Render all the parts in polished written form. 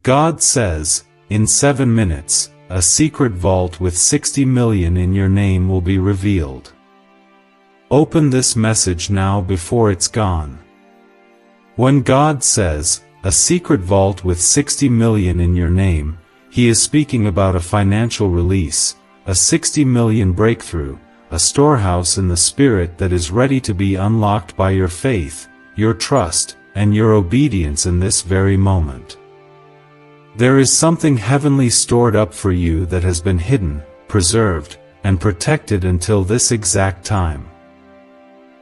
God says, in 7 minutes, a secret vault with 60 million in your name will be revealed. Open this message now before it's gone. When God says, a secret vault with 60 million in your name, He is speaking about a financial release, a 60 million breakthrough, a storehouse in the Spirit that is ready to be unlocked by your faith, your trust, and your obedience in this very moment. There is something heavenly stored up for you that has been hidden, preserved, and protected until this exact time.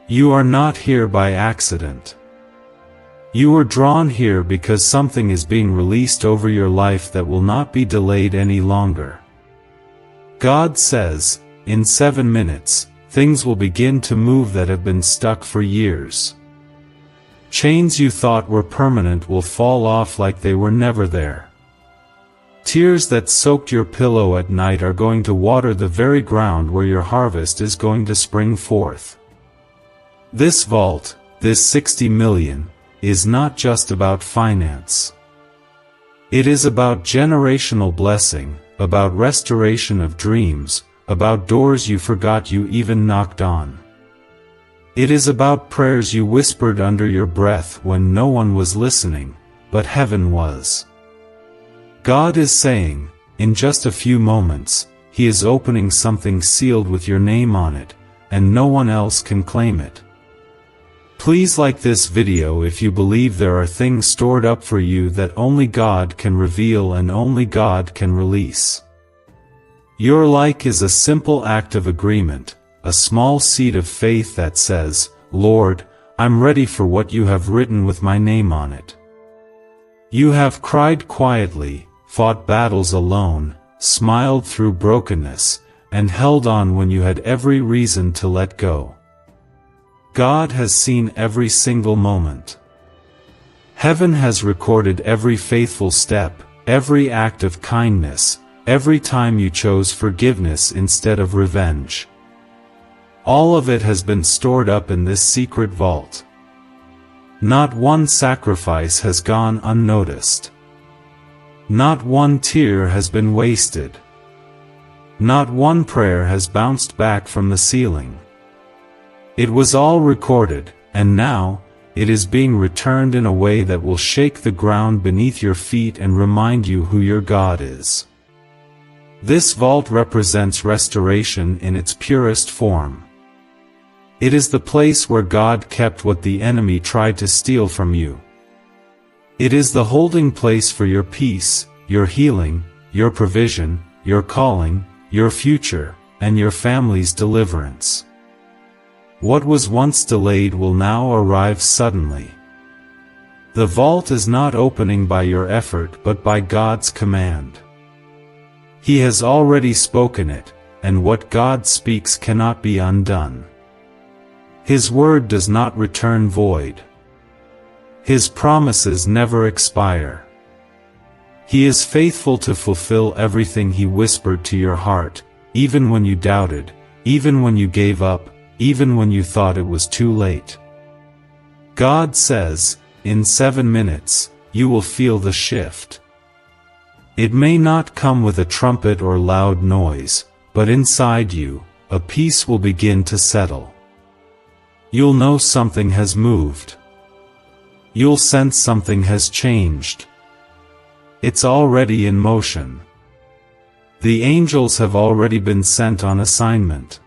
You are not here by accident. You were drawn here because something is being released over your life that will not be delayed any longer. God says, in 7 minutes, things will begin to move that have been stuck for years. Chains you thought were permanent will fall off like they were never there. Tears that soaked your pillow at night are going to water the very ground where your harvest is going to spring forth. This vault, this 60 million, is not just about finance. It is about generational blessing, about restoration of dreams, about doors you forgot you even knocked on. It is about prayers you whispered under your breath when no one was listening, but heaven was. God is saying, in just a few moments, He is opening something sealed with your name on it, and no one else can claim it. Please like this video if you believe there are things stored up for you that only God can reveal and only God can release. Your like is a simple act of agreement, a small seed of faith that says, Lord, I'm ready for what you have written with my name on it. You have cried quietly, fought battles alone, smiled through brokenness, and held on when you had every reason to let go. God has seen every single moment. Heaven has recorded every faithful step, every act of kindness, every time you chose forgiveness instead of revenge. All of it has been stored up in this secret vault. Not one sacrifice has gone unnoticed. Not one tear has been wasted. Not one prayer has bounced back from the ceiling. It was all recorded, and now, it is being returned in a way that will shake the ground beneath your feet and remind you who your God is. This vault represents restoration in its purest form. It is the place where God kept what the enemy tried to steal from you. It is the holding place for your peace, your healing, your provision, your calling, your future, and your family's deliverance. What was once delayed will now arrive suddenly. The vault is not opening by your effort but by God's command. He has already spoken it, and what God speaks cannot be undone. His word does not return void. His promises never expire. He is faithful to fulfill everything He whispered to your heart, even when you doubted, even when you gave up, even when you thought it was too late. God says, in 7 minutes, you will feel the shift. It may not come with a trumpet or loud noise, but inside you, a peace will begin to settle. You'll know something has moved. You'll sense something has changed. It's already in motion. The angels have already been sent on assignment.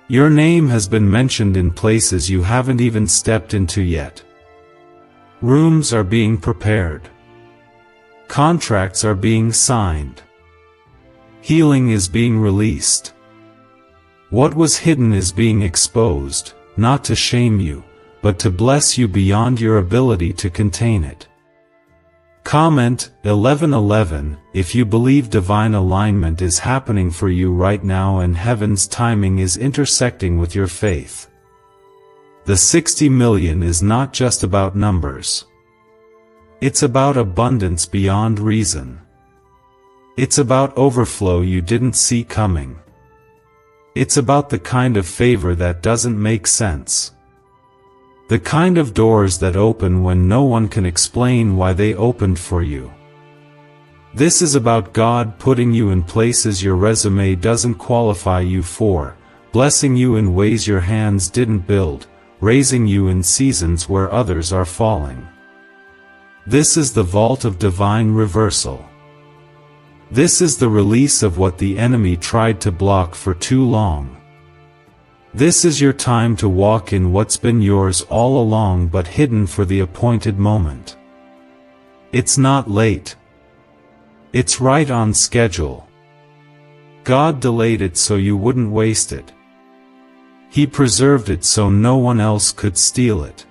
Your name has been mentioned in places you haven't even stepped into yet. Rooms are being prepared. Contracts are being signed. Healing is being released. What was hidden is being exposed, not to shame you, but to bless you beyond your ability to contain it. Comment 11:11 if you believe divine alignment is happening for you right now and heaven's timing is intersecting with your faith. The 60 million is not just about numbers. It's about abundance beyond reason. It's about overflow you didn't see coming. It's about the kind of favor that doesn't make sense. The kind of doors that open when no one can explain why they opened for you. This is about God putting you in places your resume doesn't qualify you for, blessing you in ways your hands didn't build, raising you in seasons where others are falling. This is the vault of divine reversal. This is the release of what the enemy tried to block for too long. This is your time to walk in what's been yours all along but hidden for the appointed moment. It's not late. It's right on schedule. God delayed it so you wouldn't waste it. He preserved it so no one else could steal it.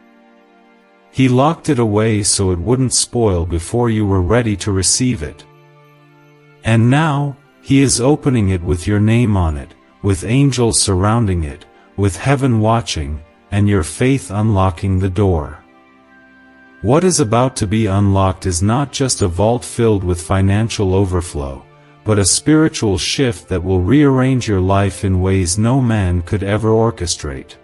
He locked it away so it wouldn't spoil before you were ready to receive it. And now, He is opening it with your name on it, with angels surrounding it, with heaven watching, and your faith unlocking the door. What is about to be unlocked is not just a vault filled with financial overflow, but a spiritual shift that will rearrange your life in ways no man could ever orchestrate.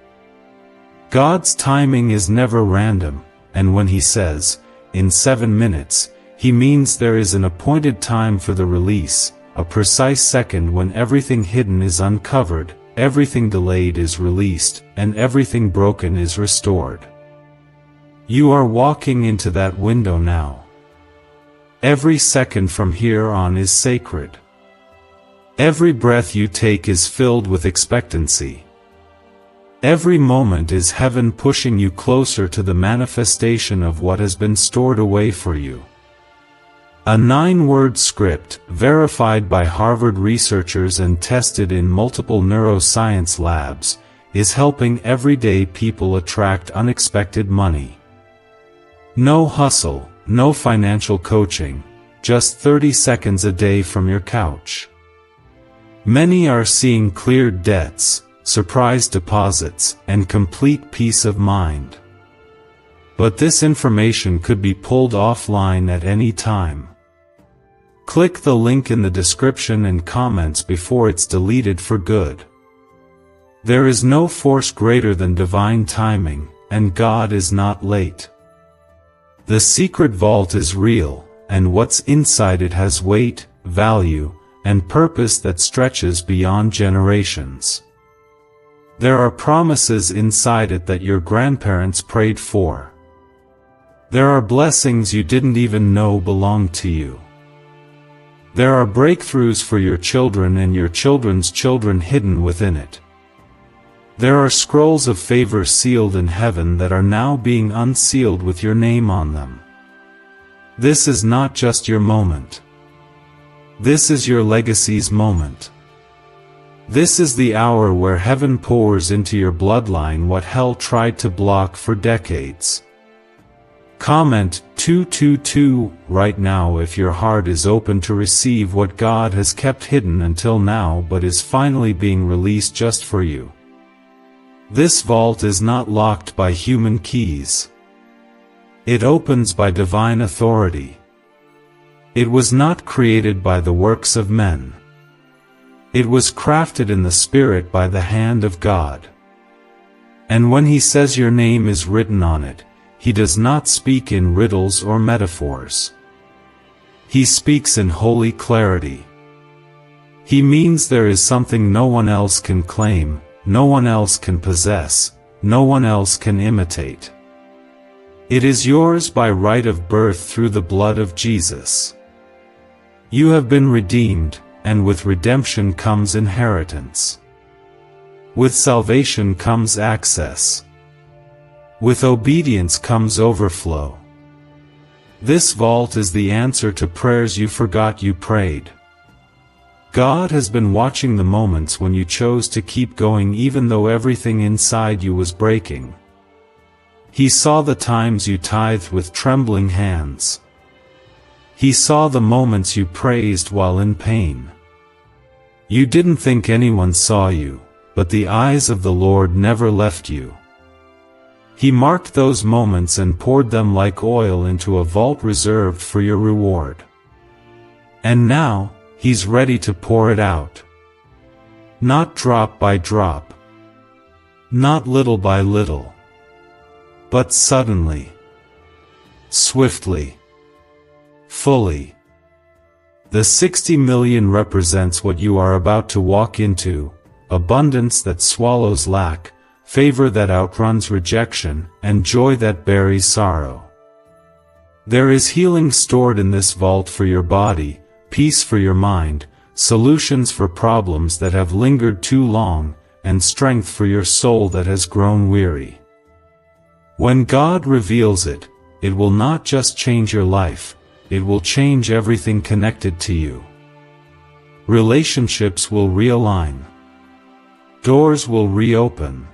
God's timing is never random, and when He says, "in 7 minutes," He means there is an appointed time for the release, a precise second when everything hidden is uncovered, everything delayed is released, and everything broken is restored. You are walking into that window now. Every second from here on is sacred. Every breath you take is filled with expectancy. Every moment is heaven pushing you closer to the manifestation of what has been stored away for you. A 9-word script, verified by Harvard researchers and tested in multiple neuroscience labs, is helping everyday people attract unexpected money. No hustle, no financial coaching, just 30 seconds a day from your couch. Many are seeing cleared debts, surprise deposits, and complete peace of mind. But this information could be pulled offline at any time. Click the link in the description and comments before it's deleted for good. There is no force greater than divine timing, and God is not late. The secret vault is real, and what's inside it has weight, value, and purpose that stretches beyond generations. There are promises inside it that your grandparents prayed for. There are blessings you didn't even know belonged to you. There are breakthroughs for your children and your children's children hidden within it. There are scrolls of favor sealed in heaven that are now being unsealed with your name on them. This is not just your moment. This is your legacy's moment. This is the hour where heaven pours into your bloodline what hell tried to block for decades. Comment 222 right now if your heart is open to receive what God has kept hidden until now but is finally being released just for you. This vault is not locked by human keys. It opens by divine authority. It was not created by the works of men. It was crafted in the Spirit by the hand of God. And when He says your name is written on it, He does not speak in riddles or metaphors. He speaks in holy clarity. He means there is something no one else can claim, no one else can possess, no one else can imitate. It is yours by right of birth through the blood of Jesus. You have been redeemed, and with redemption comes inheritance. With salvation comes access. With obedience comes overflow. This vault is the answer to prayers you forgot you prayed. God has been watching the moments when you chose to keep going even though everything inside you was breaking. He saw the times you tithed with trembling hands. He saw the moments you praised while in pain. You didn't think anyone saw you, but the eyes of the Lord never left you. He marked those moments and poured them like oil into a vault reserved for your reward. And now, He's ready to pour it out. Not drop by drop. Not little by little. But suddenly. Swiftly. Fully. The 60 million represents what you are about to walk into: abundance that swallows lack, favor that outruns rejection, and joy that buries sorrow. There is healing stored in this vault for your body, peace for your mind, solutions for problems that have lingered too long, and strength for your soul that has grown weary. When God reveals it, it will not just change your life, it will change everything connected to you. Relationships will realign. Doors will reopen.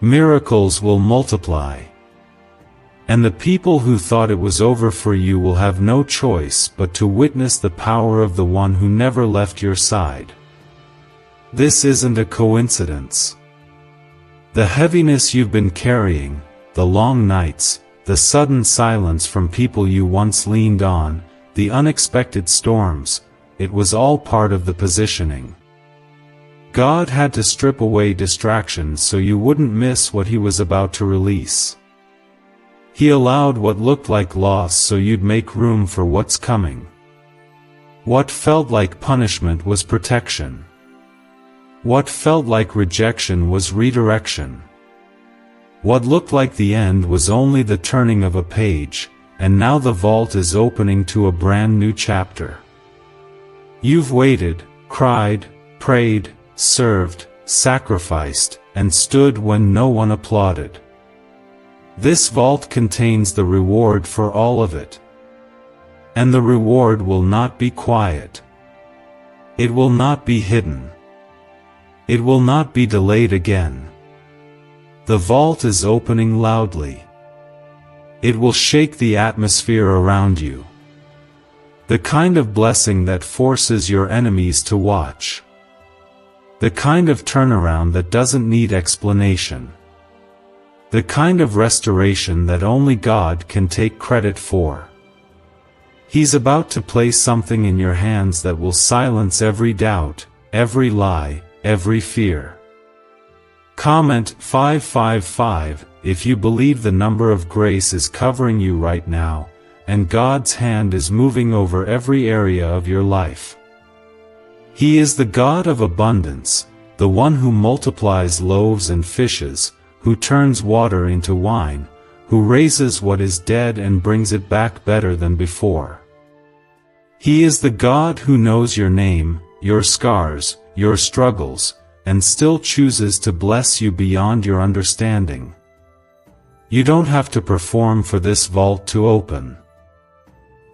Miracles will multiply. And the people who thought it was over for you will have no choice but to witness the power of the one who never left your side. This isn't a coincidence. The heaviness you've been carrying, the long nights, the sudden silence from people you once leaned on, the unexpected storms, it was all part of the positioning. God had to strip away distractions so you wouldn't miss what He was about to release. He allowed what looked like loss so you'd make room for what's coming. What felt like punishment was protection. What felt like rejection was redirection. What looked like the end was only the turning of a page, and now the vault is opening to a brand new chapter. You've waited, cried, prayed, served, sacrificed, and stood when no one applauded. This vault contains the reward for all of it. And the reward will not be quiet. It will not be hidden. It will not be delayed again. The vault is opening loudly. It will shake the atmosphere around you. The kind of blessing that forces your enemies to watch. The kind of turnaround that doesn't need explanation. The kind of restoration that only God can take credit for. He's about to place something in your hands that will silence every doubt, every lie, every fear. Comment 555 if you believe the number of grace is covering you right now, and God's hand is moving over every area of your life. He is the God of abundance, the one who multiplies loaves and fishes, who turns water into wine, who raises what is dead and brings it back better than before. He is the God who knows your name, your scars, your struggles, and still chooses to bless you beyond your understanding. You don't have to perform for this vault to open.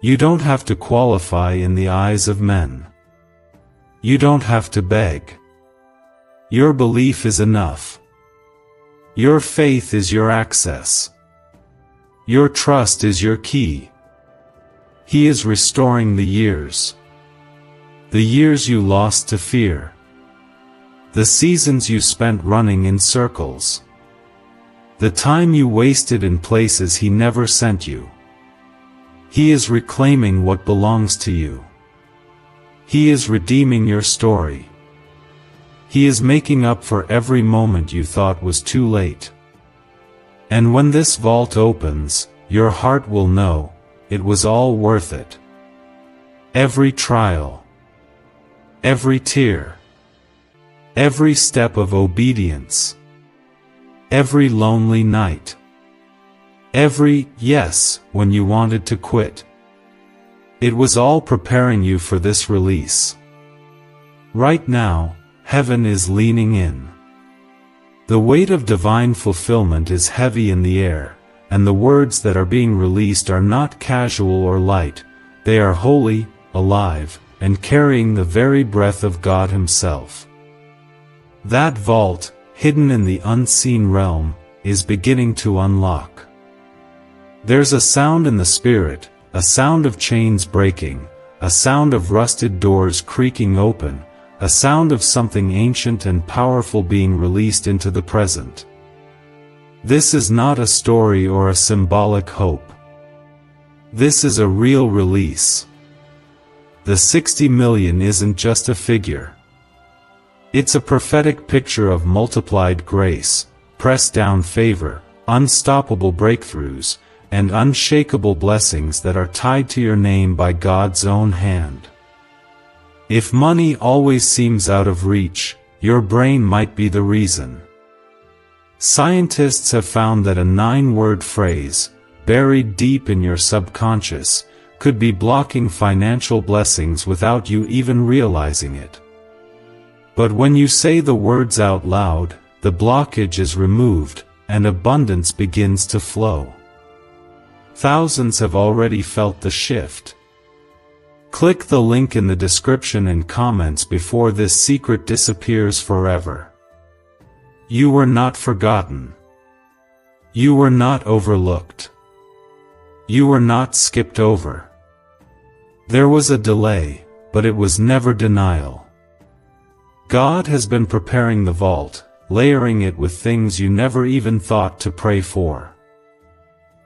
You don't have to qualify in the eyes of men. You don't have to beg. Your belief is enough. Your faith is your access. Your trust is your key. He is restoring the years. The years you lost to fear. The seasons you spent running in circles. The time you wasted in places He never sent you. He is reclaiming what belongs to you. He is redeeming your story. He is making up for every moment you thought was too late. And when this vault opens, your heart will know, it was all worth it. Every trial. Every tear. Every step of obedience. Every lonely night. Every yes when you wanted to quit. It was all preparing you for this release. Right now, heaven is leaning in. The weight of divine fulfillment is heavy in the air, and the words that are being released are not casual or light, they are holy, alive, and carrying the very breath of God Himself. That vault, hidden in the unseen realm, is beginning to unlock. There's a sound in the Spirit, a sound of chains breaking, a sound of rusted doors creaking open, a sound of something ancient and powerful being released into the present. This is not a story or a symbolic hope. This is a real release. The 60 million isn't just a figure. It's a prophetic picture of multiplied grace, pressed down favor, unstoppable breakthroughs, and unshakable blessings that are tied to your name by God's own hand. If money always seems out of reach, your brain might be the reason. Scientists have found that a 9-word phrase, buried deep in your subconscious, could be blocking financial blessings without you even realizing it. But when you say the words out loud, the blockage is removed, and abundance begins to flow. Thousands have already felt the shift. Click the link in the description and comments before this secret disappears forever. You were not forgotten. You were not overlooked. You were not skipped over. There was a delay, but it was never denial. God has been preparing the vault, layering it with things you never even thought to pray for.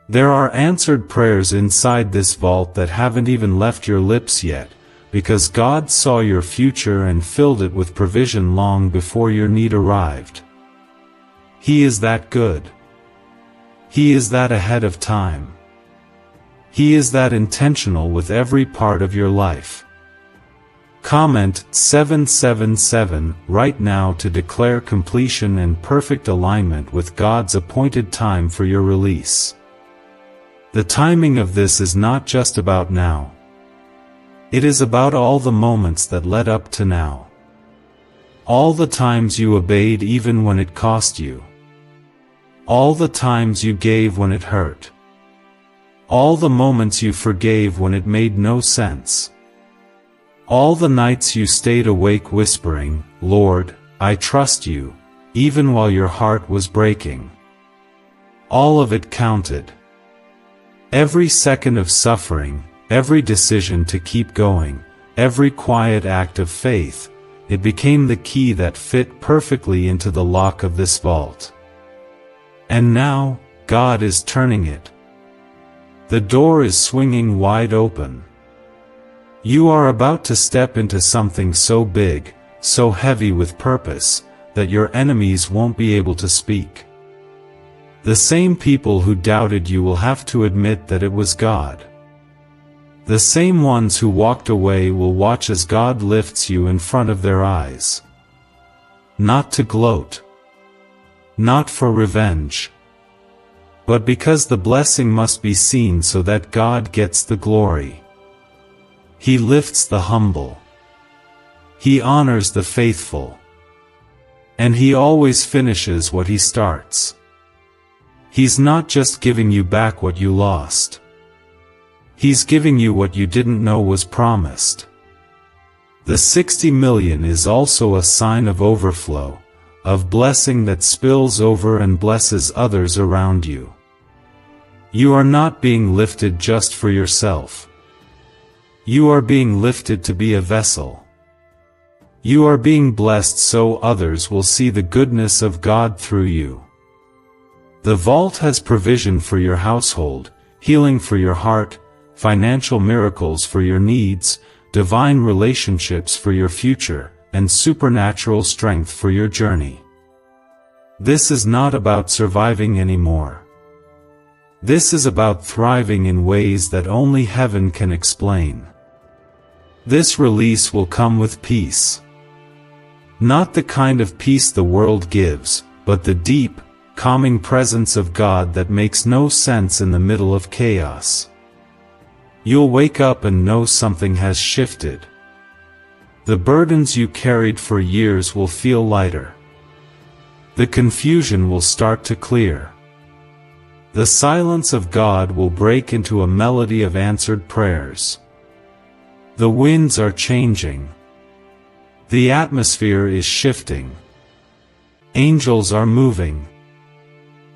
There are answered prayers inside this vault that haven't even left your lips yet, because God saw your future and filled it with provision long before your need arrived. He is that good. He is that ahead of time. He is that intentional with every part of your life. Comment 777 right now to declare completion and perfect alignment with God's appointed time for your release. The timing of this is not just about now. It is about all the moments that led up to now. All the times you obeyed even when it cost you. All the times you gave when it hurt. All the moments you forgave when it made no sense. All the nights you stayed awake whispering, "Lord, I trust you," even while your heart was breaking. All of it counted. Every second of suffering, every decision to keep going, every quiet act of faith, it became the key that fit perfectly into the lock of this vault. And now, God is turning it. The door is swinging wide open. You are about to step into something so big, so heavy with purpose, that your enemies won't be able to speak. The same people who doubted you will have to admit that it was God. The same ones who walked away will watch as God lifts you in front of their eyes. Not to gloat. Not for revenge. But because the blessing must be seen so that God gets the glory. He lifts the humble. He honors the faithful. And He always finishes what He starts. He's not just giving you back what you lost. He's giving you what you didn't know was promised. The 60 million is also a sign of overflow, of blessing that spills over and blesses others around you. You are not being lifted just for yourself. You are being lifted to be a vessel. You are being blessed so others will see the goodness of God through you. The vault has provision for your household, healing for your heart, financial miracles for your needs, divine relationships for your future, and supernatural strength for your journey. This is not about surviving anymore. This is about thriving in ways that only heaven can explain. This release will come with peace. Not the kind of peace the world gives, but the deep, calming presence of God that makes no sense in the middle of chaos. You'll wake up and know something has shifted. The burdens you carried for years will feel lighter. The confusion will start to clear. The silence of God will break into a melody of answered prayers. The winds are changing. The atmosphere is shifting. Angels are moving.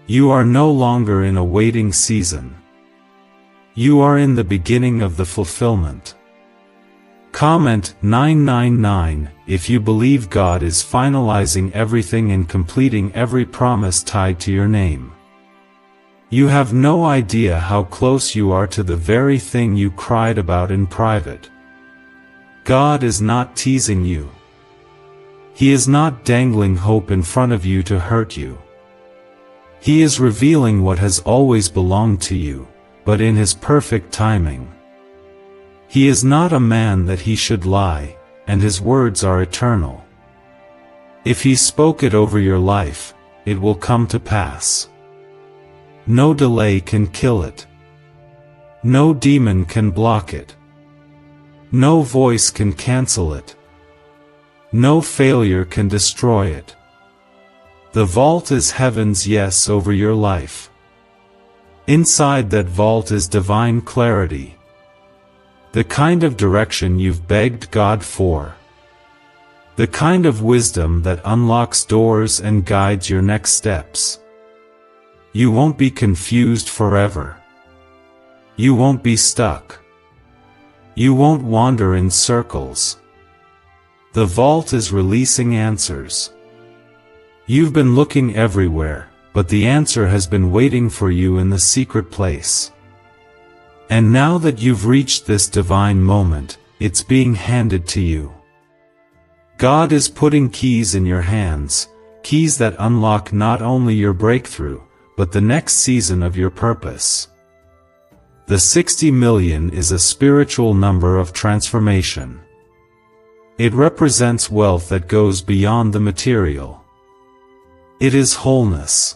You are no longer in a waiting season. You are in the beginning of the fulfillment. Comment 999 if you believe God is finalizing everything and completing every promise tied to your name. You have no idea how close you are to the very thing you cried about in private. God is not teasing you. He is not dangling hope in front of you to hurt you. He is revealing what has always belonged to you, but in His perfect timing. He is not a man that He should lie, and His words are eternal. If He spoke it over your life, it will come to pass. No delay can kill it. No demon can block it. No voice can cancel it. No failure can destroy it. The vault is heaven's yes over your life. Inside that vault is divine clarity. The kind of direction you've begged God for. The kind of wisdom that unlocks doors and guides your next steps. You won't be confused forever. You won't be stuck. You won't wander in circles. The vault is releasing answers. You've been looking everywhere, but the answer has been waiting for you in the secret place. And now that you've reached this divine moment, it's being handed to you. God is putting keys in your hands, keys that unlock not only your breakthrough, but the next season of your purpose. The 60 million is a spiritual number of transformation. It represents wealth that goes beyond the material. It is wholeness.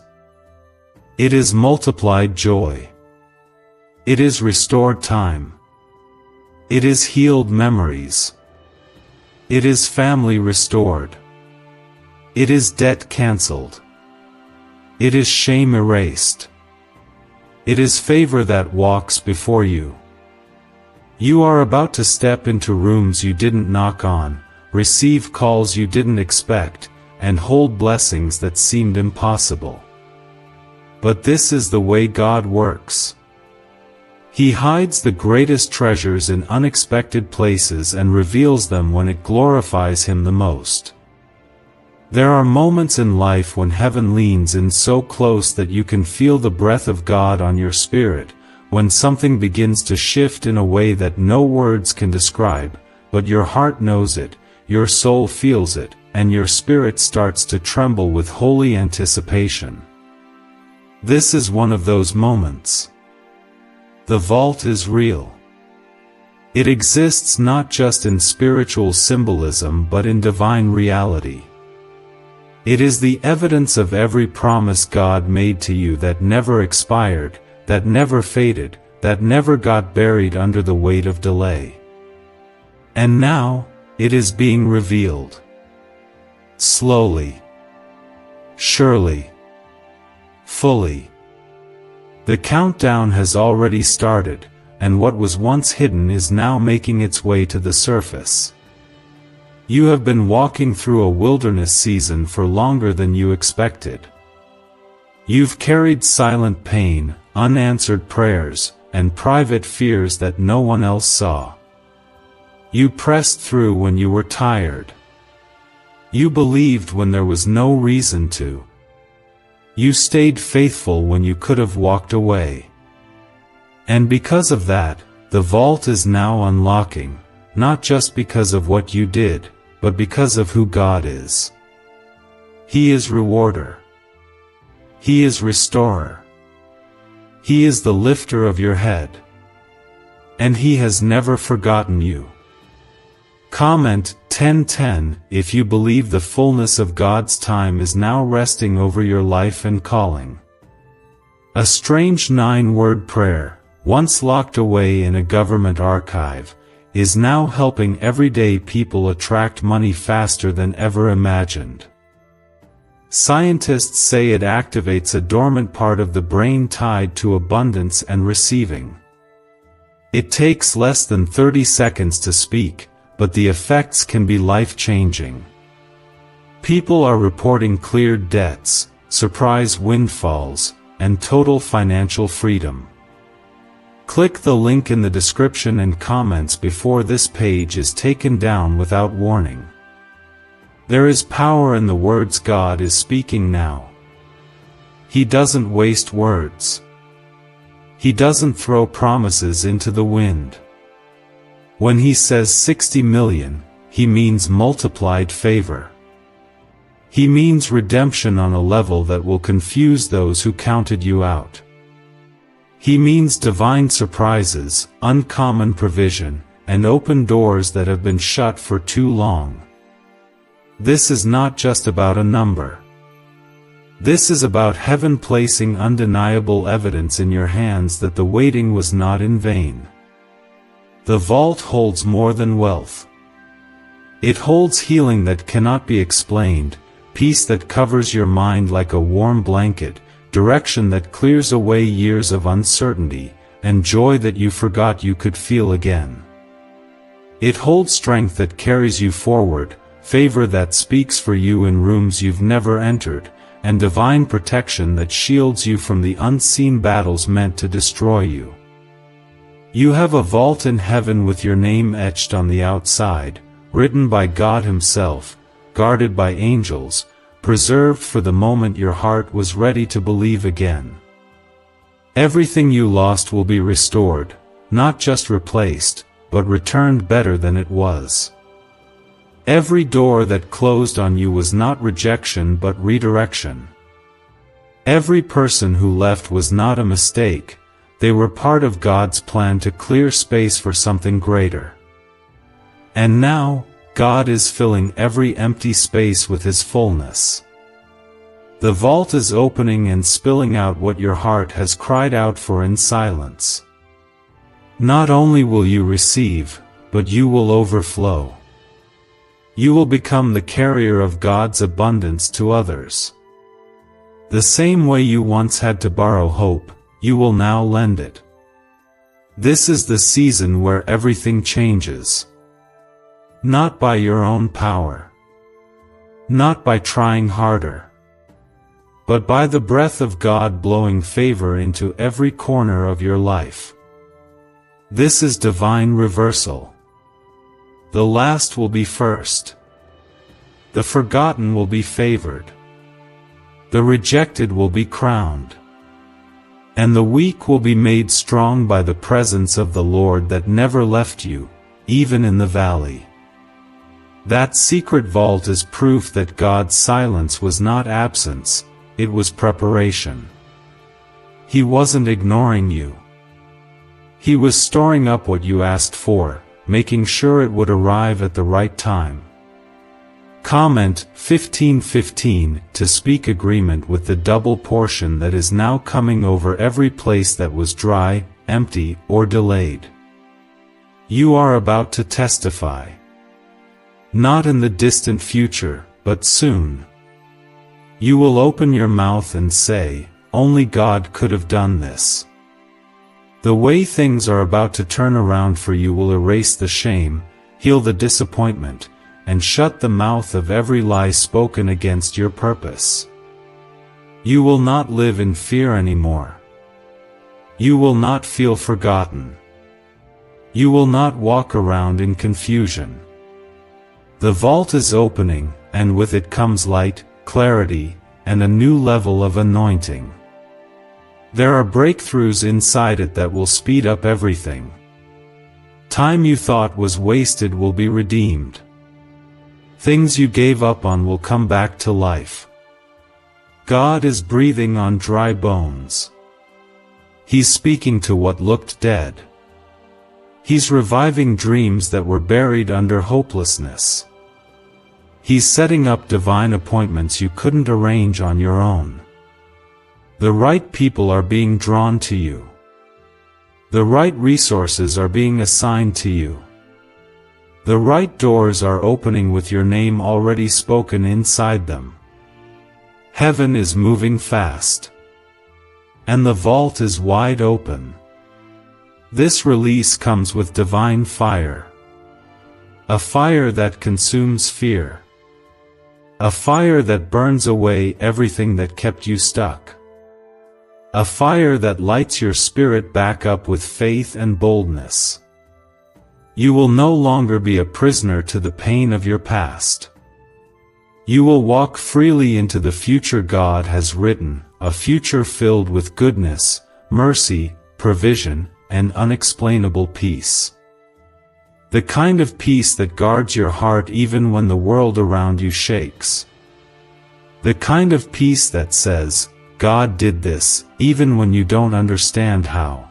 It is multiplied joy. It is restored time. It is healed memories. It is family restored. It is debt cancelled. It is shame erased. It is favor that walks before you. You are about to step into rooms you didn't knock on, receive calls you didn't expect, and hold blessings that seemed impossible. But this is the way God works. He hides the greatest treasures in unexpected places and reveals them when it glorifies Him the most. There are moments in life when heaven leans in so close that you can feel the breath of God on your spirit, when something begins to shift in a way that no words can describe, but your heart knows it, your soul feels it, and your spirit starts to tremble with holy anticipation. This is one of those moments. The vault is real. It exists not just in spiritual symbolism but in divine reality. It is the evidence of every promise God made to you that never expired, that never faded, that never got buried under the weight of delay. And now, it is being revealed. Slowly. Surely. Fully. The countdown has already started, and what was once hidden is now making its way to the surface. You have been walking through a wilderness season for longer than you expected. You've carried silent pain, unanswered prayers, and private fears that no one else saw. You pressed through when you were tired. You believed when there was no reason to. You stayed faithful when you could have walked away. And because of that, the vault is now unlocking, not just because of what you did, but because of who God is. He is rewarder. He is restorer. He is the lifter of your head. And He has never forgotten you. Comment 10:10 if you believe the fullness of God's time is now resting over your life and calling. A strange 9-word prayer, once locked away in a government archive, is now helping everyday people attract money faster than ever imagined. Scientists say it activates a dormant part of the brain tied to abundance and receiving. It takes less than 30 seconds to speak, but the effects can be life-changing. People are reporting cleared debts, surprise windfalls, and total financial freedom. Click the link in the description and comments before this page is taken down without warning. There is power in the words God is speaking now. He doesn't waste words. He doesn't throw promises into the wind. When He says 60 million, He means multiplied favor. He means redemption on a level that will confuse those who counted you out. He means divine surprises, uncommon provision, and open doors that have been shut for too long. This is not just about a number. This is about heaven placing undeniable evidence in your hands that the waiting was not in vain. The vault holds more than wealth. It holds healing that cannot be explained, peace that covers your mind like a warm blanket, direction that clears away years of uncertainty, and joy that you forgot you could feel again. It holds strength that carries you forward, favor that speaks for you in rooms you've never entered, and divine protection that shields you from the unseen battles meant to destroy you. You have a vault in heaven with your name etched on the outside, written by God Himself, guarded by angels, preserved for the moment your heart was ready to believe again. Everything you lost will be restored, not just replaced, but returned better than it was. Every door that closed on you was not rejection but redirection. Every person who left was not a mistake, they were part of God's plan to clear space for something greater. And now, God is filling every empty space with His fullness. The vault is opening and spilling out what your heart has cried out for in silence. Not only will you receive, but you will overflow. You will become the carrier of God's abundance to others. The same way you once had to borrow hope, you will now lend it. This is the season where everything changes. Not by your own power. Not by trying harder. But by the breath of God blowing favor into every corner of your life. This is divine reversal. The last will be first. The forgotten will be favored. The rejected will be crowned. And the weak will be made strong by the presence of the Lord that never left you, even in the valley. That secret vault is proof that God's silence was not absence, it was preparation. He wasn't ignoring you. He was storing up what you asked for, making sure it would arrive at the right time. Comment 15:15 to speak agreement with the double portion that is now coming over every place that was dry, empty, or delayed. You are about to testify. Not in the distant future, but soon. You will open your mouth and say, "Only God could have done this." The way things are about to turn around for you will erase the shame, heal the disappointment, and shut the mouth of every lie spoken against your purpose. You will not live in fear anymore. You will not feel forgotten. You will not walk around in confusion. The vault is opening, and with it comes light, clarity, and a new level of anointing. There are breakthroughs inside it that will speed up everything. Time you thought was wasted will be redeemed. Things you gave up on will come back to life. God is breathing on dry bones. He's speaking to what looked dead. He's reviving dreams that were buried under hopelessness. He's setting up divine appointments you couldn't arrange on your own. The right people are being drawn to you. The right resources are being assigned to you. The right doors are opening with your name already spoken inside them. Heaven is moving fast. And the vault is wide open. This release comes with divine fire. A fire that consumes fear. A fire that burns away everything that kept you stuck. A fire that lights your spirit back up with faith and boldness. You will no longer be a prisoner to the pain of your past. You will walk freely into the future God has written, a future filled with goodness, mercy, provision, and unexplainable peace. The kind of peace that guards your heart even when the world around you shakes. The kind of peace that says, God did this, even when you don't understand how.